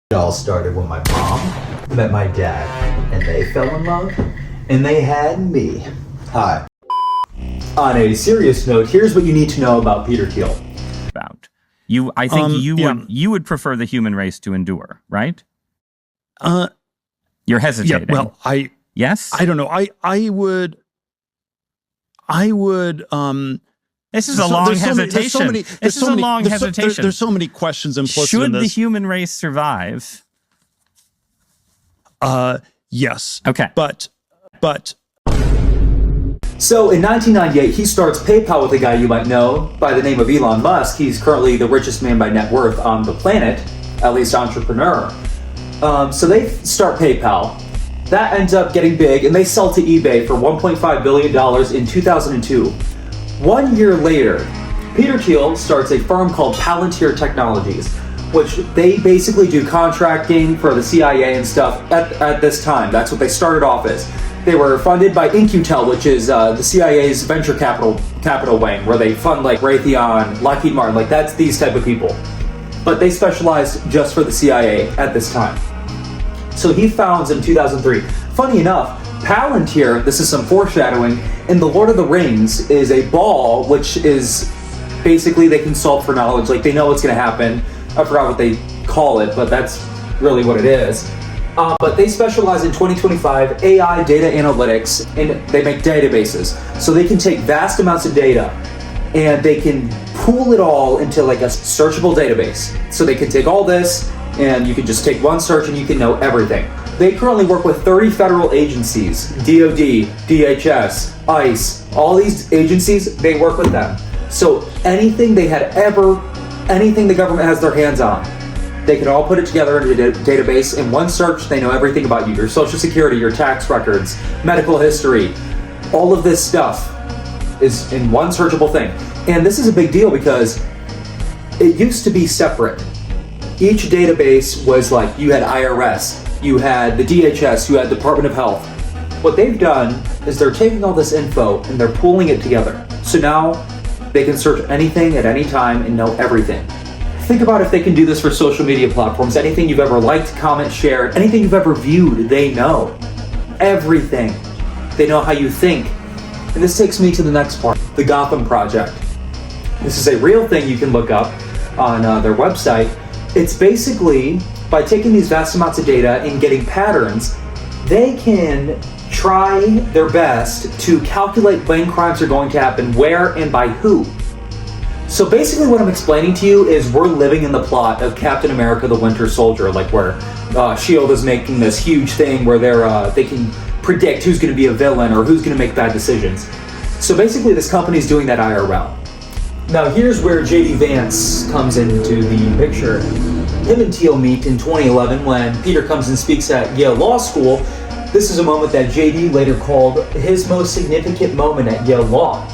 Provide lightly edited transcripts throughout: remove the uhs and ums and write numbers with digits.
It all started when my mom met my dad, and they fell in love, and they had me. Hi. On a serious note, here's what you need to know about Peter Thiel. I think you would prefer the human race to endure, right? You're hesitating. Yeah, well, yes? I don't know. I would. This is a long hesitation. This is a long hesitation. There's so many questions implicit in this. Should the human race survive? Yes. Okay. But. So in 1998, he starts PayPal with a guy you might know by the name of Elon Musk. He's currently the richest man by net worth on the planet, at least entrepreneur. So they start PayPal. That ends up getting big, and they sell to eBay for $1.5 billion in 2002. 1 year later, Peter Thiel starts a firm called Palantir Technologies, which they basically do contracting for the CIA and stuff at this time. That's what they started off as. They were funded by InQtel, which is the CIA's venture capital wing, where they fund like Raytheon, Lockheed Martin, like that's these type of people. But they specialized just for the CIA at this time. So he founds in 2003. Funny enough, Palantir, this is some foreshadowing, in The Lord of the Rings is a ball, which is basically they consult for knowledge, like they know what's going to happen. I forgot what they call it, but that's really what it is. But they specialize in 2025 AI data analytics, and they make databases. So they can take vast amounts of data and they can pool it all into like a searchable database. So they can take all this and you can just take one search and you can know everything. They currently work with 30 federal agencies, DOD, DHS, ICE, all these agencies, they work with them. So anything anything the government has their hands on, they can all put it together in a database. In one search, they know everything about you, your social security, your tax records, medical history. All of this stuff is in one searchable thing. And this is a big deal because it used to be separate. Each database was like, you had IRS, you had the DHS, you had Department of Health. What they've done is they're taking all this info and they're pooling it together. So now they can search anything at any time and know everything. Think about if they can do this for social media platforms. Anything you've ever liked, comment, shared, anything you've ever viewed, they know. Everything. They know how you think. And this takes me to the next part, the Gotham Project. This is a real thing you can look up on their website. It's basically, by taking these vast amounts of data and getting patterns, they can try their best to calculate when crimes are going to happen, where, and by who. So basically what I'm explaining to you is we're living in the plot of Captain America the Winter Soldier, like where S.H.I.E.L.D. is making this huge thing where they can predict who's going to be a villain or who's going to make bad decisions. So basically this company is doing that IRL. Now here's where J.D. Vance comes into the picture. Him and Thiel meet in 2011 when Peter comes and speaks at Yale Law School. This is a moment that J.D. later called his most significant moment at Yale Law.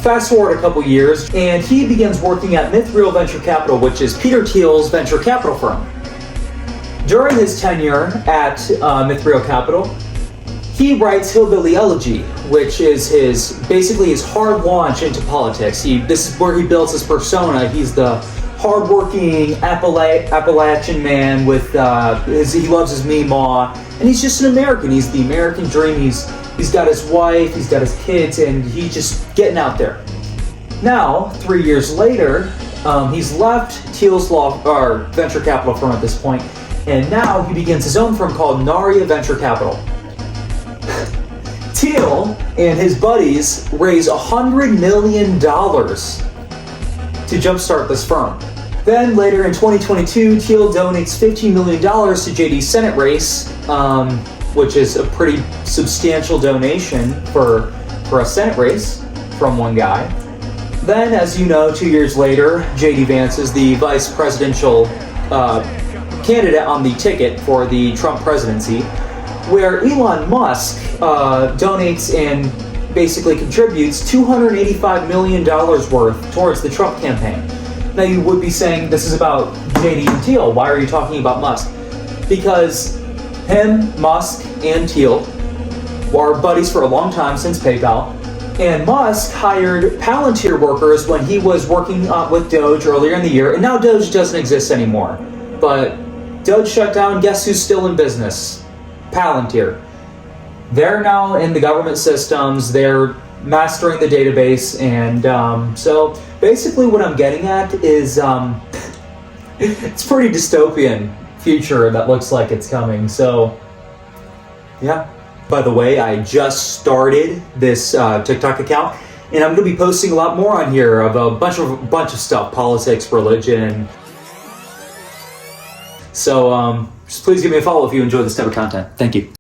Fast forward a couple years, and he begins working at Mithril Venture Capital, which is Peter Thiel's venture capital firm. During his tenure at Mithril Capital, he writes Hillbilly Elegy, which is basically his hard launch into politics. This is where he builds his persona. He's the hardworking Appalachian man with he loves his Meemaw, and he's just an American. He's the American dream. He's got his wife, he's got his kids, and he's just getting out there. Now, 3 years later, he's left Thiel's venture capital firm at this point, and now he begins his own firm called Naria Venture Capital. Thiel and his buddies raise $100 million to jumpstart this firm. Then later in 2022, Thiel donates $15 million to JD's Senate race, which is a pretty substantial donation for a Senate race from one guy. Then, as you know, 2 years later, JD Vance is the vice presidential candidate on the ticket for the Trump presidency, where Elon Musk donates and basically contributes $285 million worth towards the Trump campaign. Now you would be saying, this is about JD and Thiel. Why are you talking about Musk? Because him, Musk, and Thiel were buddies for a long time since PayPal. And Musk hired Palantir workers when he was working with Doge earlier in the year. And now Doge doesn't exist anymore. But Doge shut down. Guess who's still in business? Palantir. They're now in the government systems. They're mastering the database, and so basically what I'm getting at is it's pretty dystopian future that looks like it's coming. So yeah. By the way, I just started this TikTok account, and I'm going to be posting a lot more on here of a bunch of stuff, politics, religion. So just please give me a follow if you enjoy this type of content. Thank you.